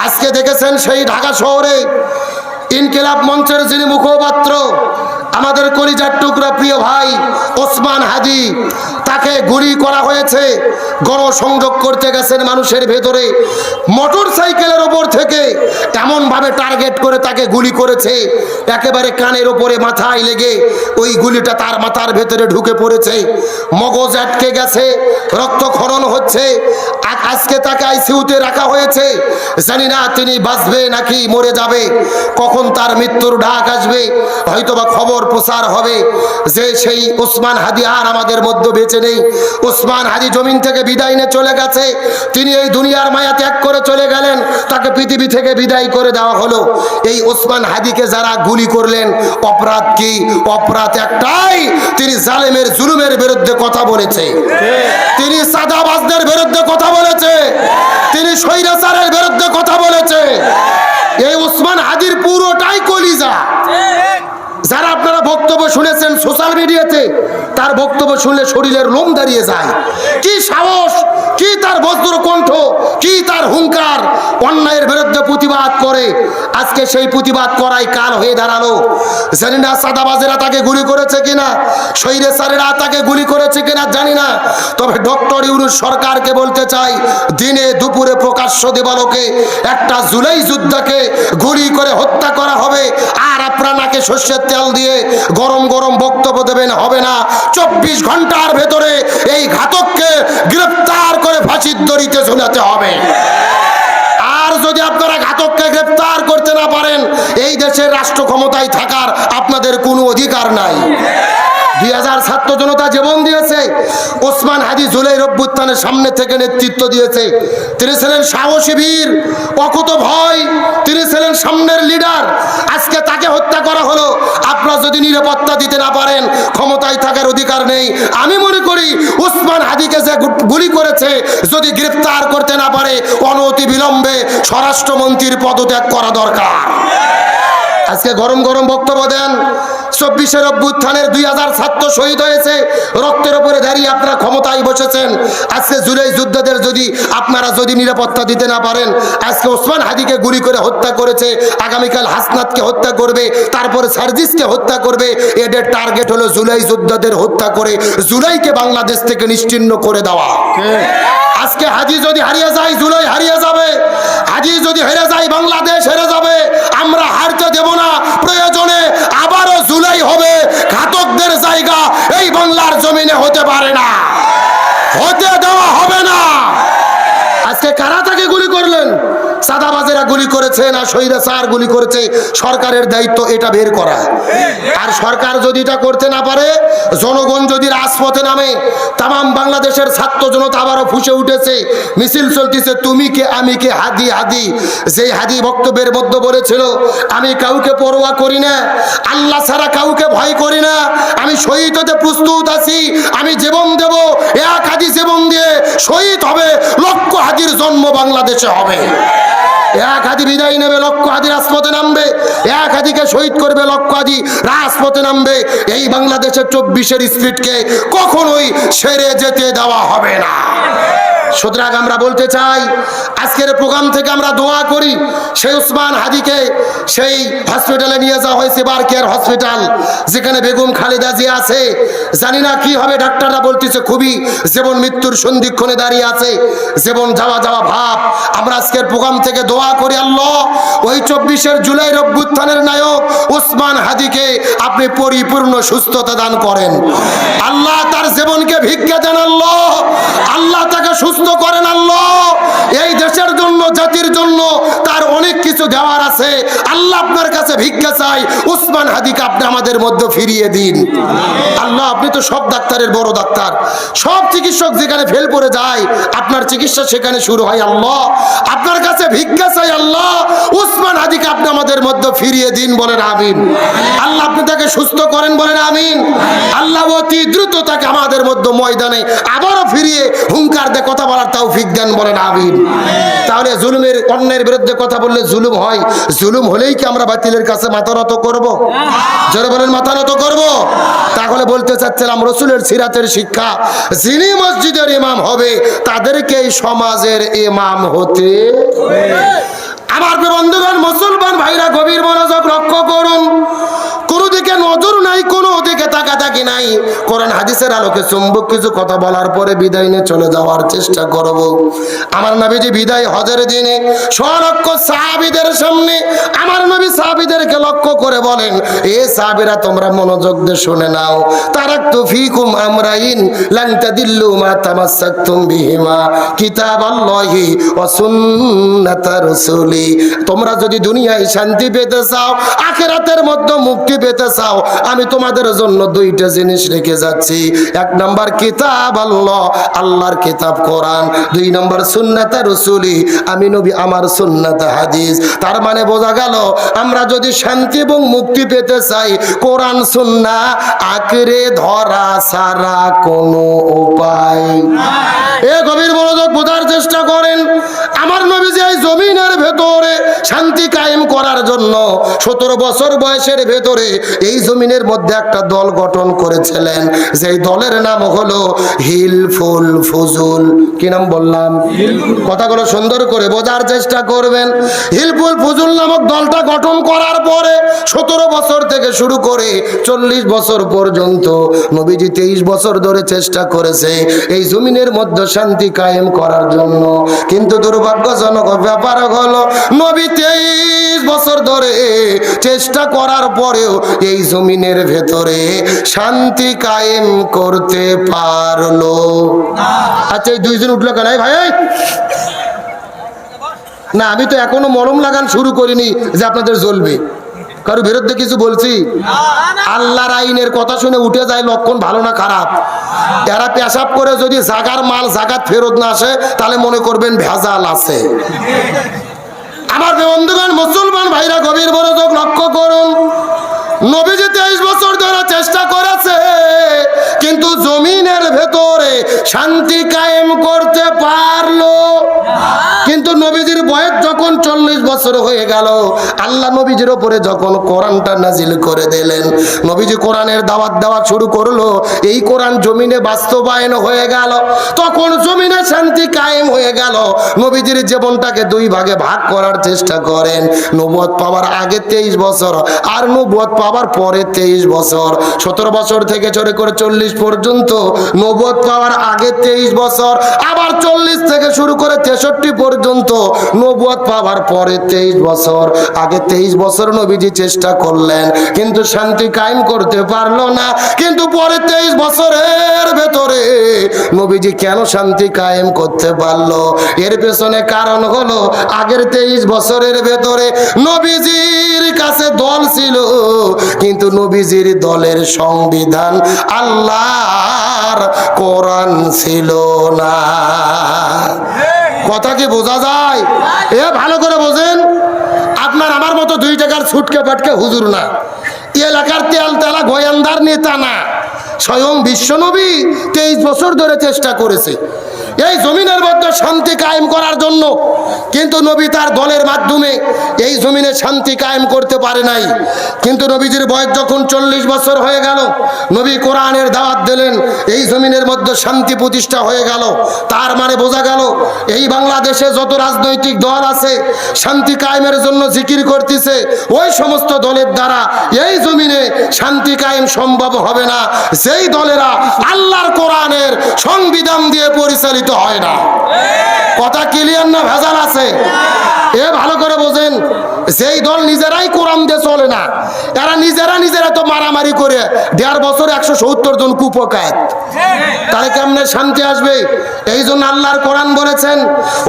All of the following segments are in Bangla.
আজকে দেখেছেন সেই ঢাকা শহরে ইনকিলাব মঞ্চের যিনি মুখপাত্র, আমাদের কলিজার টুকরা প্রিয় ভাই ওসমান হাদি, তাকে গুলি করা হয়েছে। গণসংযোগ করতে গেছেন মানুষের ভেতরে, মোটর সাইকেলের ওপর থেকে এমন ভাবে টার্গেট করে তাকে গুলি করেছে, একেবারে কানের ওপরে মাথায় লেগে ওই গুলিটা তার মাথার ভেতরে ঢুকে পড়েছে, মগজ আটকে গেছে, রক্তক্ষরণ হচ্ছে। আজকে তাকে আইসিইউতে রাখা হয়েছে। জানি না তিনি বাঁচবে নাকি মরে যাবে, কখন তার মৃত্যুর ডাক আসবে। হয়তোবা খবর প্রচার হবে যে সেই ওসমান হাদি আর আমাদের মধ্যে বেঁচে নেই। ওসমান হাদি জমিন থেকে বিদায় নিয়ে চলে গেছে, তিনি এই দুনিয়ার মায়া ত্যাগ করে চলে গেলেন, তাকে পৃথিবী থেকে বিদায় করে দেওয়া হলো। এই ওসমান হাদিকে যারা গুলি করলেন, অপরাধ কি? অপরাধ একটাই, তিনি জালেমের জুলুমের বিরুদ্ধে কথা বলেছে, তিনি সাদাবাজদের বিরুদ্ধে কথা বলেছে, তিনি স্বৈরাচারের বিরুদ্ধে কথা বলেছে। এই ওসমান হাদির পুরোটাই কলিজা। যারা আপনারা বক্তব্য শুনেছেন সোশ্যাল মিডিয়াতে, তার বক্তব্য শুনলে শরীরের লোম দাঁড়িয়ে যায়। কি সাহস, কি তার বজ্র কণ্ঠ, কি তার হুঙ্কার, অন্যায়ের বিরুদ্ধে প্রতিবাদ করে। আজকে সেই প্রতিবাদ করাই কাল হয়ে দাঁড়ালো। জানি না সাদাবাজেরা তাকে গুলি করেছে কিনা, স্বৈরাচারেরা তাকে গুলি করেছে কিনা জানি না। তবে ডক্টর ইউনূস সরকারকে বলতে চাই, দিনে দুপুরে প্রকাশ্য দেবালোকে একটা জুলাই যোদ্ধাকে গুলি করে হত্যা করা হবে, আর আপনারা নাকে সর্ষের তেল দিয়ে গরম গরম বক্তব্য দেবেন, হবে না। 24 ঘন্টার ভেতরে এই ঘাতককে গ্রেফতার করে ফাঁসির দড়িতে ঝুলাতে হবে। আর যদি আপনারা ঘাতককে গ্রেফতার করতে না পারেন, এই দেশের রাষ্ট্র ক্ষমতায় থাকার আপনাদের কোনো অধিকার নাই। 2000 ছাত্র জনতা জীবন দিয়েছে, ওসমান হাদি জুলাই অভ্যুত্থানের সামনে থেকে নেতৃত্ব দিয়েছে। তিনি ছিলেন সাহসী বীর, অকুত ভয়, তিনি ছিলেন সামনের লিডার। আজকে তাকে হত্যা করা হলো। আপনারা যদি নিরাপত্তা দিতে না পারেন, ক্ষমতায় থাকার অধিকার নেই। আমি মনে করি ওসমান হাদিকে যে গুলি করেছে, যদি গ্রেফতার করতে না পারে, অনতি বিলম্বে স্বরাষ্ট্রমন্ত্রীর পদত্যাগ করা দরকার। আজকে গরম গরম বক্তব্য দেন। 24-এর অভ্যুত্থানের 2000 ছাত্র শহীদ হয়েছে, রক্তের উপরে দাঁড়িয়ে আপনারা ক্ষমতায় বসেছেন। আজকে জুলাই যোদ্ধাদের আপনারা যদি নিরাপত্তা দিতে না পারেন, আজকে ওসমান হাদিকে গুলি করে হত্যা করেছে, আগামীকাল হাসনাতকে হত্যা করবে, তারপরে সার্জিসকে হত্যা করবে। এদের টার্গেট হলো জুলাই যোদ্ধাদের হত্যা করে জুলাইকে বাংলাদেশ থেকে নিশ্চিহ্ন করে দেওয়া। আজকে হাদি যদি হারিয়ে যায়, জুলাই হারিয়ে যাবে। হাদি যদি হেরে যায়, বাংলাদেশ হেরে যাবে। আমরা হারতে দেব না। প্রয়োজনে আবারও জুলাই হবে। ঘাতকদের জায়গা এই বাংলার জমিনে হতে পারে না, হতে দেওয়া হবে না। আজকে কারা তাকে গুলি করলেন? সাদাবাজেরা গুলি করেছে না স্বৈরাচার গুলি করেছে? সরকারের দায়িত্ব এটা বের করা। আর সরকার যদি এটা করতে না পারে, জনগণ যদি রাজপথে নামে, তামাম বাংলাদেশের ছাত্র জনতা আবারও ফুঁসে উঠেছে, মিছিল চলতেছে, তুমি কে আমি কে, হাদি হাদি। যেই হাদি বক্তব্যের মধ্যে বলেছিল, আমি কাউকে পরোয়া করি না, আল্লাহ ছাড়া কাউকে ভয় করি না, আমি শহীদ হতে প্রস্তুত আছি, আমি জীবন দেব। এক হাদি জীবন দিয়ে শহীদ হবে, লক্ষ হাদির জন্ম বাংলাদেশে হবে। এক হাদি বিদায় নেবে, লক্ষ হাদি রাজপথে নামবে। এক হাদিকে শহীদ করবে, লক্ষ হাদি রাজপথে নামবে। এই বাংলাদেশের 24-এর স্পিডকে কখনোই সেরে যেতে দেওয়া হবে না। সুতরাং আমরা বলতে চাই, আজকের প্রোগ্রাম থেকে আমরা দোয়া করি, সেই ওসমান হাদিকে সেই হসপিটালে নিয়ে যাওয়া হয়েছে, বারকেয়ার হসপিটাল, যেখানে বেগম খালেদা জিয়া আছে। জানি না কি হবে, ডাক্তাররা বলতেছে খুবই জীবন মৃত্যুর সন্ধিক্ষণে দাঁড়িয়ে আছে, জীবন যাওয়া যাওয়া ভাব। আমরা আজকের প্রোগ্রাম থেকে দোয়া করি, আল্লাহ ওই 24-এর জুলাইয়ের অভ্যুত্থানের নায়ক ওসমান হাদিকে আপনি পরিপূর্ণ সুস্থতা দান করেন। আল্লাহ তার জীবনকে ভিক্ষা দেন, আল্লাহ আল্লাহ তাকে সুস্থ করেন। আল্লাহ এই দেশের জন্য, জাতির জন্য তার অনেক কিছু দেওয়ার আছে। আল্লাহ আপনার কাছে ভিক্ষা চাই, ওসমান হাদিকে আপনি আমাদের মধ্যে ফিরিয়ে দিন। আল্লাহ আপনি তো সব ডাক্তারের বড় ডাক্তার, সব চিকিৎসক যেখানে ফেল পড়ে যায়, আপনার চিকিৎসা সেখানে শুরু হয়। আল্লাহ আপনার কাছে ভিক্ষা চাই, আল্লাহ ওসমান হাদিকে আপনি আমাদের মধ্যে ফিরিয়ে দিন, বলেন আমিন। আল্লাহ আপনি তাকে সুস্থ করেন, বলেন আমিন। আল্লাহ অতি দ্রুত তাকে আমাদের মধ্যে ময়দানে আবারও ফিরিয়ে হুঙ্কার দিয়ে কথা বলার তৌফিক দেন, বলেন আমিন। তাহলে জুলুমের, অন্যের বিরুদ্ধে কথা বললে জুলুম হয়, জুলুম হলেই কি আমরা বাতিলের কাছে মাথা নত করবো? যারা বলেন মাথা নত করবো? তাহলে বলতে চাচ্ছিলাম, রসুলের সিরাতের শিক্ষা, যিনি মসজিদের ইমাম হবে তাদেরকে সমাজের ইমাম হতে। থাকি নাই, কোরআন হাদিসের আলোকে চুম্বক কিছু কথা বলার পরে বিদায় নিয়ে চলে যাওয়ার চেষ্টা করব। আমার নবীজি বিদায় হজের দিনে সলক্ষ সাহাবীদের সামনে আমার নবী সাহাবীদেরকে লক্ষ্য করে বলেন, এ সাহাবীরা তোমরা মনোযোগ দিয়ে শুনে নাও, তারাকতু ফীকুম আমরাইন লান তাদিল্লু মা তামাসসাকতুম বিহিমা কিতাবাল্লাহি ওয়া সুন্নাতা রাসূলি। তোমরা যদি দুনিয়ায় শান্তি পেতে চাও, আখিরাতের মধ্যে মুক্তি পেতে চাও, আমি তোমাদের জন্য দুইটা জিনিস রেখে যাচ্ছি। এক নাম্বার কিতাব আল্লাহ, আল্লাহর কিতাব কোরআন। দুই নাম্বার সুন্নাতে রাসূলি, আমি নবী আমার সুন্নাতে হাদিস। তার মানে বোঝা গেল আমরা যদি শান্তি এবং মুক্তি পেতে চাই, কোরআন সুন্নাহ আঁকড়ে ধরা ছাড়া কোনো উপায় এ গভীর মনোযোগ বোঝার চেষ্টা করেন। আমার নবীজি এই জমিনের ভেতরে শান্তি কায়েম করার জন্য 17 বছর বয়সের ভেতরে এই জমিনের মধ্যে একটা দল গঠন করেছিলেন, যেই দলের নাম হলো হিলফুল ফুজুল। কি নাম বললাম? কথাগুলো সুন্দর করে বোঝার চেষ্টা করবেন। হিলফুল ফুজুল নামক দলটা গঠন করার পরে 17 বছর থেকে শুরু করে 40 বছর পর্যন্ত নবীজি 23 বছর ধরে চেষ্টা করেছে এই জমিনের মধ্যে শান্তি কায়েম করার জন্য। কিন্তু দুর্ভাগ্যজনক ব্যাপার হলো নবী 23 বছর ধরে চেষ্টা করার পরেও এই জমিনের ভেতরে শান্তি কায়েম করতে পারলো না। আচ্ছা, এই দুইজন উঠলো কেন ভাই? না, আমি তো এখনো মলম লাগান শুরু করিনি যে আপনাদের জ্বলবে। কারো বিরুদ্ধে কিছু বলছি? আল্লাহর আইনের কথা শুনে উঠে যায়, লক্ষণ ভালো না খারাপ? এরা পেশাব করে যদি জাগার মাল জাগাত ফেরত না আসে, তাহলে মনে করবেন ভেজাল আছে। আমার বন্ধুগণ, মুসলমান ভাইরা, গভীর মনোযোগ লক্ষ্য করুন। নবীজি 23 বছর ধরে চেষ্টা করেছে, কিন্তু জমিনের ভেতরে শান্তি কায়েম করতে পারলো। কিন্তু নবীজির বয়স যখন 40 বছর হয়ে গেল, আল্লাহ নবীজির উপরে যখন কোরআনটা নাজিল করে দিলেন, নবীজি কোরআনের দাওয়াত দেওয়া শুরু করলো, এই কোরআন জমিনে বাস্তবায়ন হয়ে গেল, তখন জমিনে শান্তি কায়েম হয়ে গেল। নবীজির জীবনটাকে দুই ভাগে ভাগ করার চেষ্টা করেন। নবুয়ত পাওয়ার আগে 23 বছর আর নবুয়ত পাওয়ার পরে 23 বছর। 17 বছর থেকে শুরু করে 40 পর্যন্ত নবুয়ত পাওয়ার আগে 23 বছর, আবার 40 থেকে শুরু করে 63 পর্যন্ত নবুয়ত পাওয়ার পরে 23 বছর। আগে 23 বছর নবীজি চেষ্টা করলেন, কিন্তু শান্তি কায়েম করতে পারলো না। কিন্তু পরে 23 বছরের ভেতরে নবীজি কেন শান্তি কায়েম করতে পারলো? এর পেছনে কারণ হলো, আগের 23 বছরের ভেতরে নবীজির কাছে দল ছিল, কিন্তু নবীজির দলের সংবিধান আল্লাহর কোরআন ছিল না। কথা কি বোঝা যায়? এ ভালো করে বোঝেন। আপনার আমার মতো 2 টাকার ছুটকে পাটকে হুজুর না, এলাকার তেল তেলা গোয়েন্দার নেতা না, স্বয়ং বিশ্বনবী 23 বছর ধরে চেষ্টা করেছে এই জমিনের মধ্যে শান্তি কায়েম করার জন্য, কিন্তু নবী তার দলের মাধ্যমে এই জমিনে শান্তি কায়েম করতে পারে নাই। কিন্তু নবীজির বয়স যখন 40 বছর হয়ে গেল, নবী কোরআনের দাওয়াত দিলেন, এই জমিনের মধ্যে শান্তি প্রতিষ্ঠা হয়ে গেল। তার মানে বোঝা গেল, এই বাংলাদেশে যত রাজনৈতিক দল আছে শান্তি কায়েমের জন্য জিকির করতেছে, ওই সমস্ত দলের দ্বারা এই জমিনে শান্তি কায়েম সম্ভব হবে না, যেই দলেরা আল্লাহর কোরআনের সংবিধান দিয়ে পরিচালিত হয় না। কথা ক্লিয়ার না ভেজাল আছে? এ ভালো করে বোঝেন। যেই দল নিজেরাই কোরআন দিয়ে চলে না, এরা নিজেরা তো মারামারি করে 1.5 বছর 170 জন কুপকাত, তাহলে কেমনে শান্তি আসবে? এই জন্য আল্লাহর কোরআন বলেছেন,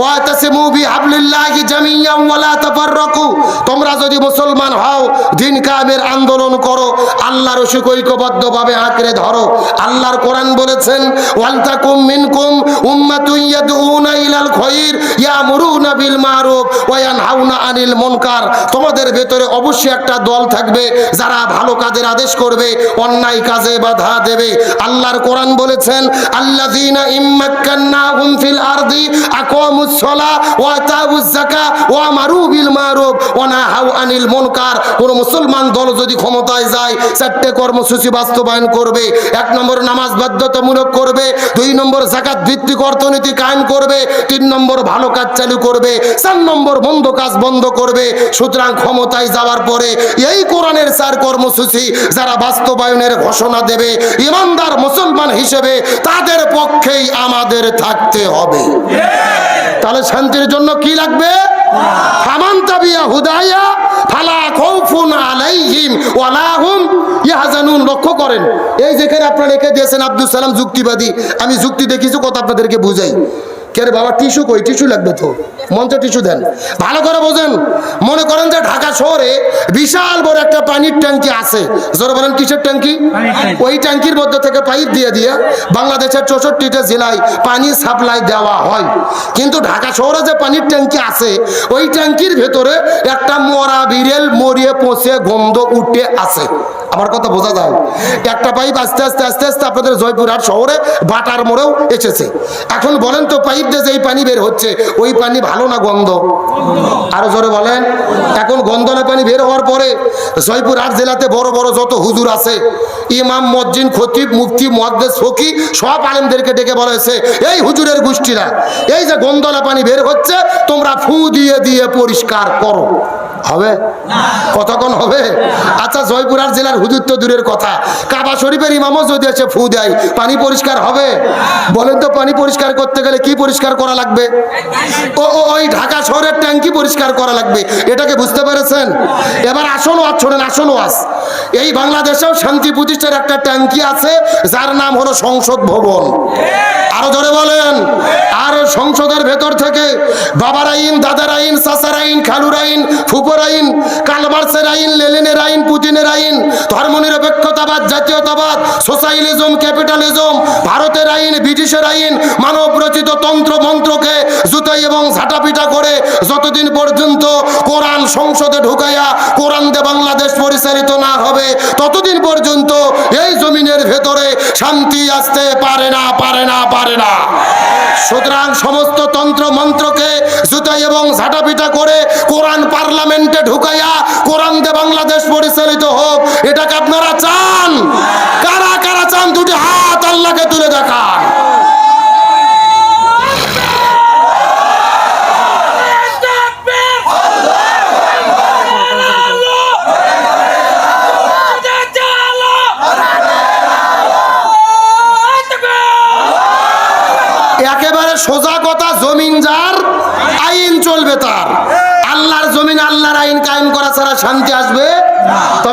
ওয়াতাসিমু বিহাবলিল্লাহি জামিয়ান ওয়া লা তাফাররাকু, তোমরা যদি মুসলমান হও, দ্বীন কায়েমের আন্দোলন করো, আল্লাহর ঐক্যবদ্ধভাবে আঁকড়ে ধরো। আল্লাহর কোরআন বলেছেন, ওয়ালতাকুম মিনকুম উম্মাতুন ইয়াদউনা ইলাল খায়র ইয়ামুরুনা বিল মারুফ ওয়া ইয়ানহাউনা আনিল মুনকার, তোমাদের ভেতরে অবশ্যই একটা দল থাকবে যারা ভালো কাজের আদেশ করবে, অন্যায় কাজে বাধা দেবে। আল্লাহর কোরআন বলেছেন, আল্লাযীনা ইম্মাক্কান্নাহুম ফিল আরদি আকামুস সালাহ ওয়া আতাউজ যাকাহ ওয়া আমারু বিল মারুফ ওয়ানাহাউ আনিল মুনকার। কোন মুসলমান দল যদি ক্ষমতায় যায় 4টে কর্মসূচি বাস্তবায়ন করবে। 1 নম্বর নামাজ বাধ্যতামূলক করবে, 2 নম্বর যাকাত ভিত্তিক অর্থনীতি কায়েম করবে, 3 নম্বর ভালো কাজ চালু করবে, 4 নম্বর মন্দ কাজ বন্ধ করবে। সুতরাং ক্ষমতায় যাওয়ার পরে এই কোরআনের 4 কর্মসূচি যারা বাস্তবায়নের ঘোষণা দেবে ইমানদার মুসলমান হিসেবে তাদের পক্ষেই আমাদের থাকতে হবে। তাহলে শান্তির জন্য কি লাগবে? ফামান তাবিয়া হুদায়া ফালা খাউফুন আলাইহিম ওয়ালা হুম ইয়াহজানুন। লক্ষ্য করেন, এই যেখানে আপনারা লিখে দিয়েছেন আব্দুল সালাম যুক্তিবাদী, আমি যুক্তি দিয়ে কিছু কথা আপনাদেরকে বুঝাই। কে রে বাবা, টিস্যু কই? টিস্যু লাগবে তো, মঞ্চে টিস্যু দেন। ভালো করে বোঝেন। মনে করেন যে ঢাকা শহরে বিশাল বড় একটা পানির ট্যাঙ্কি আছে। জোরে বলেন, কিসের ট্যাঙ্কি? ওই ট্যাঙ্কির মধ্যে থেকে পাইপ দিয়ে দিয়ে বাংলাদেশের 64টা জেলায় পানি সাপ্লাই দেওয়া হয়। কিন্তু ঢাকা শহরে যে পানির ট্যাঙ্কি আছে ওই ট্যাঙ্কির ভেতরে একটা মরা বিড়েল মরিয়ে পচে গন্ধ উঠে আছে। আমার কথা বোঝা যায়? একটা পাইপ আস্তে আস্তে আস্তে আস্তে আপনাদের জয়পুরহাট শহরে বাটার মোড়েও এসেছে। এখন বলেন তো, পাইপ দিয়ে যে পানি বের হচ্ছে ওই পানি ভালো না গন্ধ? আরো জোরে বলেন। এখন গন্ধনা পানি বের হওয়ার পরে জয়পুরহাট জেলাতে বড় বড় যত হুজুর আছে, ইমাম, মসজিদ, খতিব, মুফতি, মুহাদ্দিস, ফকি, সব আলেমদেরকে ডেকে বলা হয়েছে, এই হুজুরের গোষ্ঠীরা এই যে গন্ধনা পানি বের হচ্ছে তোমরা ফু দিয়ে দিয়ে পরিষ্কার করো। হবে? কতক্ষণ হবে? আচ্ছা, জয়পুরহাট জেলার হুজুর তো দূরের কথা, কাবা শরীফের ইমামও যদি এসে ফু দেয় পানি পরিষ্কার হবে? বলেন তো, পানি পরিষ্কার করতে গেলে কি পরিষ্কার করা লাগবে? ওই ঢাকা শহরের ট্যাঙ্কি পরিষ্কার করা লাগবে। এটাকে বুঝতে পেরেছেন? এবার আসল ওয়াজ শোনেন, আসল ওয়াজ। এই বাংলাদেশেও শান্তি প্রতিষ্ঠার একটা ট্যাঙ্কি আছে যার নাম হলো সংসদ ভবন। আরো ধরে বলেন। আর সংসদের ভেতর থেকে বাবার আইন, দাদার আইন, চাচার আইন, খালুর আইন, ফুপুর আইন, কালমার্সের আইন, লেনিনের আইন, পুতিনের আইন, ধর্মনিরপেক্ষতাবাদ, জাতীয়তাবাদ, সোশ্যালিজম, ক্যাপিটালিজম, ভারতের আইন, ব্রিটিশের আইন, মানব রচিত তন্ত্র মন্ত্রকে জুতাই এবং ঝাঁটাপিটা করে যতদিন পর্যন্ত কোরআন সংসদে ঢুকাইয়া কোরআন দিয়ে বাংলাদেশ পরিচালিত না হবে ততদিন পর্যন্ত এই জমিনের ভেতরে শান্তি আসতে পারে না, পারে না, পারে না। সুতরাং সমস্ত তন্ত্র মন্ত্রকে জুতাই এবং ঝাঁটাপিটা করে কোরআন পার্লামেন্টে ঢুকাইয়া কোরআন দিয়ে বাংলাদেশ পরিচালিত হোক, এটাকে আপনারা চান? কারা কারা চান? দুটি হাত আল্লাহকে তুলে দেখান। একেবারে সোজা কথা, জমিন যার আইন চলবে তার। আল্লাহর জমিন আল্লাহর আইন কায়েম করা ছাড়া শান্তি আসবে? তবে